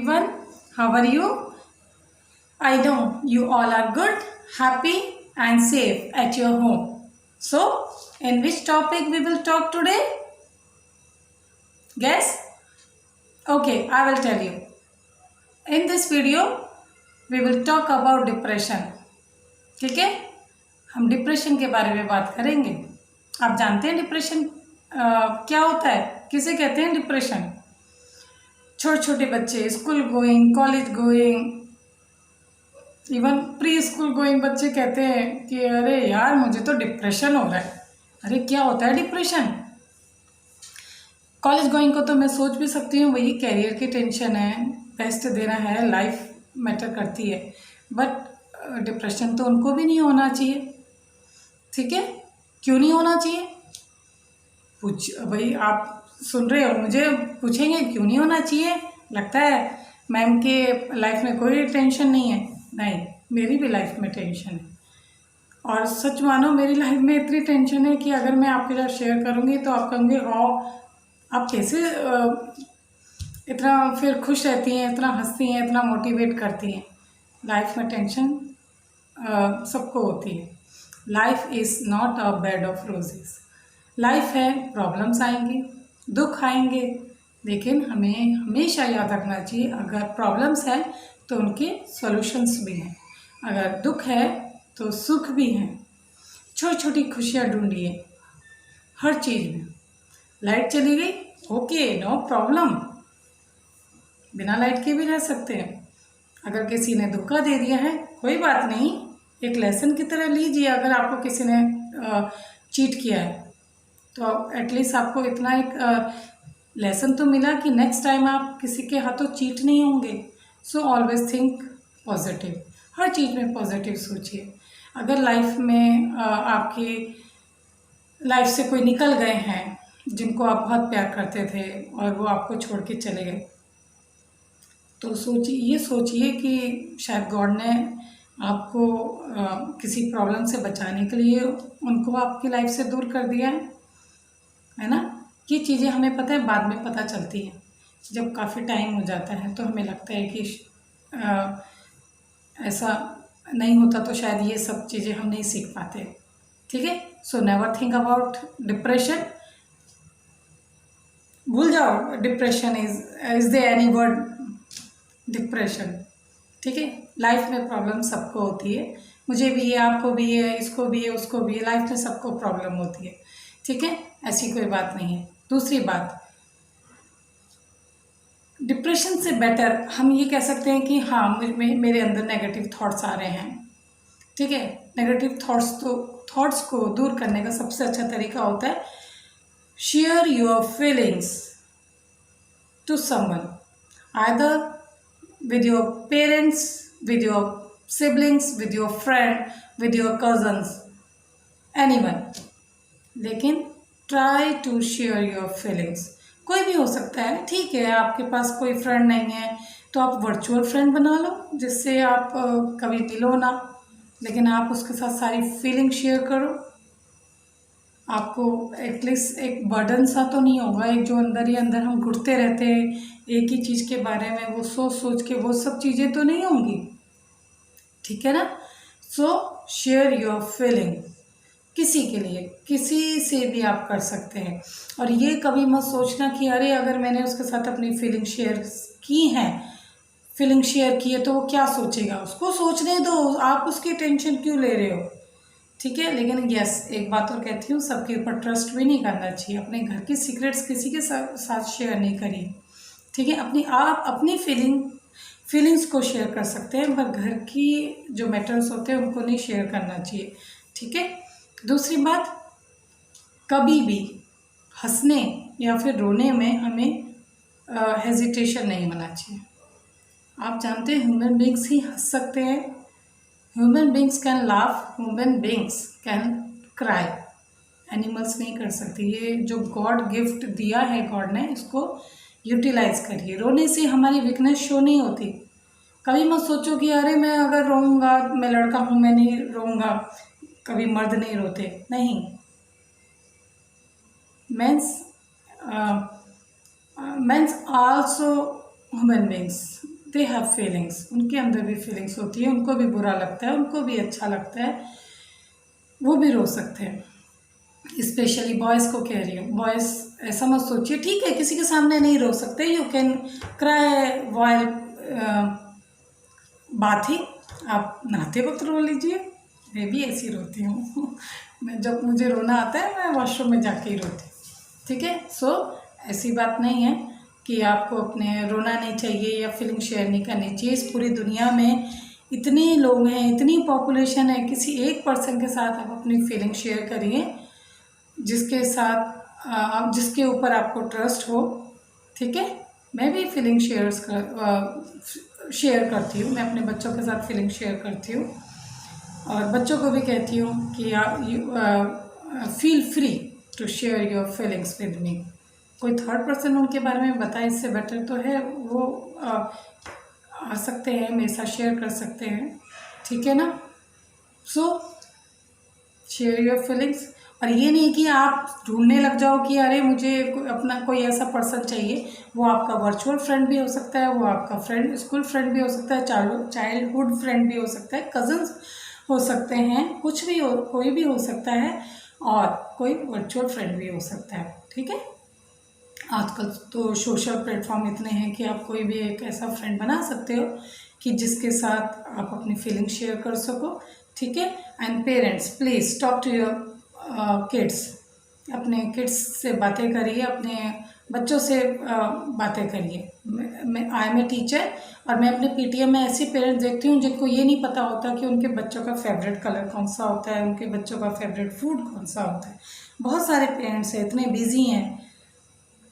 everyone. How are you? I know you all are good, happy and safe at your home. So, in which topic we will talk today? Guess? Okay, I will tell you. In this video, we will talk about depression. ठीक है? हम depression के बारे में बात करेंगे. आप जानते हैं डिप्रेशन क्या होता है? किसे कहते हैं डिप्रेशन? छोटे छोटे बच्चे, school going, college going, even pre school going बच्चे कहते हैं कि अरे यार मुझे तो डिप्रेशन हो रहा है. अरे क्या होता है डिप्रेशन? कॉलेज गोइंग को तो मैं सोच भी सकती हूँ, वही कैरियर की टेंशन है, बेस्ट देना है, लाइफ मैटर करती है. बट डिप्रेशन तो उनको भी नहीं होना चाहिए. ठीक है, क्यों नहीं होना चाहिए? भाई आप सुन रहे हो, मुझे पूछेंगे क्यों नहीं होना चाहिए. लगता है मैम के लाइफ में कोई टेंशन नहीं है. नहीं, मेरी भी लाइफ में टेंशन है. और सच मानो मेरी लाइफ में इतनी टेंशन है कि अगर मैं आपके साथ शेयर करूँगी तो आप कहोगे आप कैसे इतना फिर खुश रहती हैं, इतना हंसती हैं, इतना मोटिवेट करती हैं. लाइफ में टेंशन सबको होती है. Life is not a bed of roses. Life है, प्रॉब्लम्स आएंगे, दुख आएंगे, लेकिन हमें हमेशा याद रखना चाहिए अगर प्रॉब्लम्स है तो उनके सॉल्यूशंस भी हैं, अगर दुख है तो सुख भी हैं. छोटी छोटी खुशियाँ ढूंढिए हर चीज़ में. लाइट चली गई, ओके, नो प्रॉब्लम, बिना लाइट के भी रह सकते हैं. अगर किसी ने धोखा दे दिया है, कोई बात नहीं, एक लेसन की तरह लीजिए. अगर आपको किसी ने चीट किया है तो एटलीस्ट आपको इतना एक लेसन तो मिला कि नेक्स्ट टाइम आप किसी के हाथों चीट नहीं होंगे. So always think positive. हर चीज़ में पॉजिटिव सोचिए. अगर लाइफ में आपकी लाइफ से कोई निकल गए हैं जिनको आप बहुत प्यार करते थे और वो आपको छोड़ के चले गए, तो ये सोचिए कि शायद गॉड ने आपको किसी प्रॉब्लम से बचाने के लिए उनको आपकी लाइफ से दूर कर दिया है ना. ये चीज़ें हमें पता है बाद में पता चलती हैं. जब काफ़ी टाइम हो जाता है तो हमें लगता है कि ऐसा नहीं होता तो शायद ये सब चीज़ें हम नहीं सीख पाते. ठीक है, so never think about depression. भूल जाओ depression. Is there any word depression? ठीक है, लाइफ में प्रॉब्लम सबको होती है. मुझे भी है, आपको भी है, इसको भी है, उसको भी है. लाइफ में सबको प्रॉब्लम होती है. ठीक है, ऐसी कोई बात नहीं है. दूसरी बात, डिप्रेशन से बेटर हम ये कह सकते हैं कि हाँ मेरे अंदर नेगेटिव थॉट्स आ रहे हैं. ठीक है, नेगेटिव थॉट्स को दूर करने का सबसे अच्छा तरीका होता है share your feelings to someone, either with your parents, with your siblings, with your friend, with your cousins, anyone. लेकिन try to share your feelings. कोई भी हो सकता है. ठीक है, आपके पास कोई फ्रेंड नहीं है तो आप वर्चुअल फ्रेंड बना लो जिससे आप कभी मिलो ना, लेकिन आप उसके साथ सारी फीलिंग शेयर करो. आपको एटलीस्ट एक बर्डन सा तो नहीं होगा. एक जो अंदर ही अंदर हम घुटते रहते हैं एक ही चीज़ के बारे में, वो सोच के वो सब चीज़ें तो नहीं होंगी. ठीक है ना. सो शेयर योर फीलिंग. किसी के लिए, किसी से भी आप कर सकते हैं. और ये कभी मत सोचना कि अरे अगर मैंने उसके साथ अपनी फीलिंग शेयर की है तो वो क्या सोचेगा. उसको सोचने दो, आप उसकी टेंशन क्यों ले रहे हो. ठीक है, लेकिन यस, एक बात और कहती हूँ, सबके ऊपर ट्रस्ट भी नहीं करना चाहिए. अपने घर की सीक्रेट्स किसी के साथ शेयर नहीं करिए. ठीक है, आप अपनी फीलिंग्स को शेयर कर सकते हैं, पर घर की जो मैटर्स होते हैं उनको नहीं शेयर करना चाहिए. ठीक है. दूसरी बात, कभी भी हंसने या फिर रोने में हमें हेजिटेशन नहीं होना चाहिए. आप जानते हैं ह्यूमन बींग्स ही हंस सकते हैं. Human beings can laugh, human beings can cry. Animals नहीं कर सकते. ये जो गॉड गिफ्ट दिया है गॉड ने, इसको यूटिलाइज करिए. रोने से हमारी वीकनेस शो नहीं होती. कभी मत सोचो कि अरे मैं अगर रोऊंगा, मैं लड़का हूँ, मैं नहीं रोऊंगा. कभी मर्द नहीं रोते, नहीं. Men's also human beings. They have feelings, उनके अंदर भी फीलिंग्स होती है, उनको भी बुरा लगता है, उनको भी अच्छा लगता है, वो भी रो सकते हैं। स्पेशली बॉयज़ को कह रही हूँ, बॉयज़ ऐसा मत सोचिए, ठीक है किसी के सामने नहीं रो सकते, you can cry while bathing, आप नहाते वक्त रो लीजिए, मैं भी ऐसी रोती हूँ मैं जब मुझे रोना आता है मैं वॉशरूम में जाके ही रोती हूँ, ठीक है। सो ऐसी बात नहीं है कि आपको अपने रोना नहीं चाहिए या फीलिंग शेयर नहीं करनी चाहिए। इस पूरी दुनिया में इतने लोग हैं, इतनी पॉपुलेशन है, किसी एक पर्सन के साथ आप अपनी फीलिंग शेयर करिए जिसके साथ जिसके ऊपर आपको ट्रस्ट हो, ठीक है। मैं भी फीलिंग शेयर करती हूँ, मैं अपने बच्चों के साथ फीलिंग शेयर करती हूँ और बच्चों को भी कहती हूँ कि आप feel free to share your feelings with me. कोई थर्ड पर्सन उनके बारे में बताए इससे बेटर तो है वो आ सकते हैं, मेरे साथ शेयर कर सकते हैं, ठीक है ना। सो शेयर योर फीलिंग्स, और ये नहीं कि आप ढूंढने लग जाओ कि अरे मुझे अपना कोई ऐसा पर्सन चाहिए। वो आपका वर्चुअल फ्रेंड भी हो सकता है, वो आपका फ्रेंड स्कूल फ्रेंड भी हो सकता है, चाइल्डहुड फ्रेंड भी हो सकता है, कजन्स हो सकते हैं, कुछ भी हो, कोई भी हो सकता है, और कोई वर्चुअल फ्रेंड भी हो सकता है, ठीक है। आजकल तो सोशल प्लेटफॉर्म इतने हैं कि आप कोई भी एक ऐसा फ्रेंड बना सकते हो कि जिसके साथ आप अपनी फीलिंग शेयर कर सको, ठीक है। And parents please talk to your kids, अपने किड्स से बातें करिए, अपने बच्चों से बातें करिए। मैं आई एम ए टीचर और मैं अपने पीटीएम में ऐसे पेरेंट्स देखती हूँ जिनको ये नहीं पता होता कि उनके बच्चों का फेवरेट कलर कौन सा होता है, उनके बच्चों का फेवरेट फूड कौन सा होता है। बहुत सारे पेरेंट्स हैं, इतने बिजी हैं,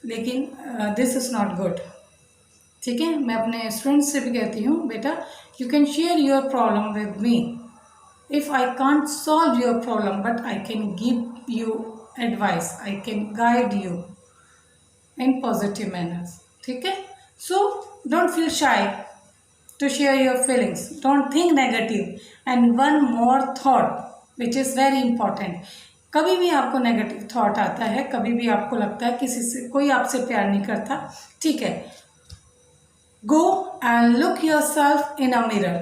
लेकिन दिस इज़ नॉट गुड, ठीक है। मैं अपने स्टूडेंट्स से भी कहती हूँ, बेटा you can share your problem with me, if I can't solve your problem but I can give you advice, I can guide you in positive manners, ठीक है। So don't feel shy to share your feelings, don't think negative, and one more thought which is very important, कभी भी आपको negative thought आता है, कभी भी आपको लगता है किसी से कोई आपसे प्यार नहीं करता, ठीक है, go and look yourself in a mirror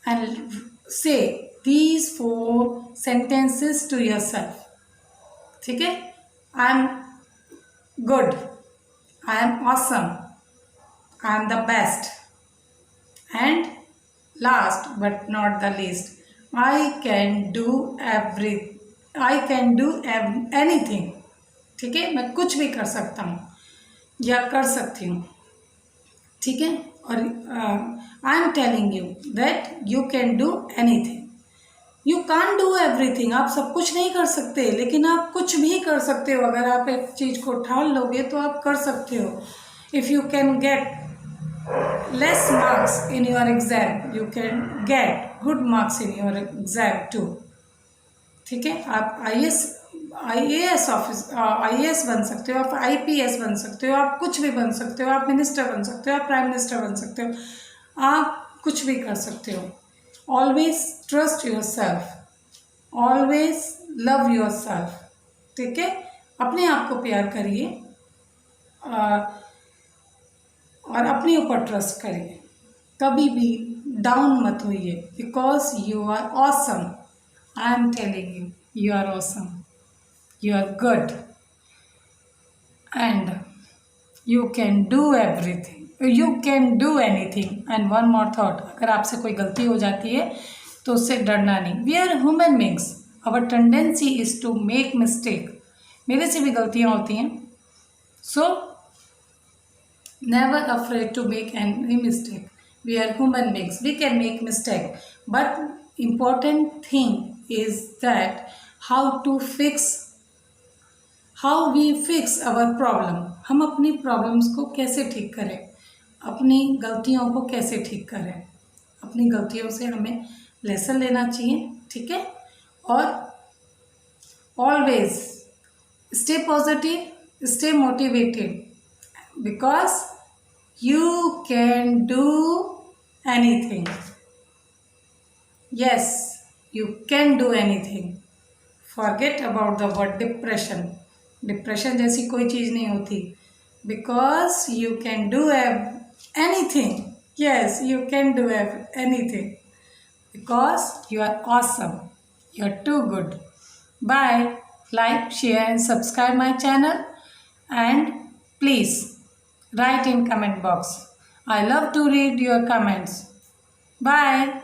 and say these 4 sentences to yourself, ठीक है। I am good, I am awesome, I am the best, and last but not the least, I can do anything, ठीक है। मैं कुछ भी कर सकता हूँ या कर सकती हूँ, ठीक है। और I am telling you that you can do anything, you can do everything, आप सब कुछ नहीं कर सकते लेकिन आप कुछ भी कर सकते हो। अगर आप एक चीज़ को ठान लोगे तो आप कर सकते हो। If you can get less marks in your exam, you can get good marks in your exam too, ठीक है। आप आईएएस बन सकते हो, आप आईपीएस बन सकते हो, आप कुछ भी बन सकते हो, आप मिनिस्टर बन सकते हो, आप प्राइम मिनिस्टर बन सकते हो, आप कुछ भी कर सकते हो। Always trust your self, always love your self, ठीक है। अपने आप को प्यार करिए और अपने ऊपर ट्रस्ट करिए, कभी भी डाउन मत होइए, because you are awesome. I am telling you, you are awesome, you are good, and you can do everything, you can do anything, and one more thought, अगर आपसे कोई गलती हो जाती है तो उससे डरना नहीं। We are human beings, our tendency is to make mistake, मेरे से भी गलतियाँ होती हैं, so never afraid to make any mistake. We are human beings, we can make mistake, but important thing is that how we fix our problem, हम अपनी problems को कैसे ठीक करें, अपनी गलतियों को कैसे ठीक करें, अपनी गलतियों से हमें लेसन लेना चाहिए, ठीक है। और always stay positive, stay motivated, because you can do anything, yes you can do anything. Forget about the word depression, depression जैसी कोई चीज़ नहीं होती, because you can do anything, Yes, you can do anything because you are awesome. You are too good. Bye. Like, share, and subscribe my channel. And please write in comment box. I love to read your comments. Bye.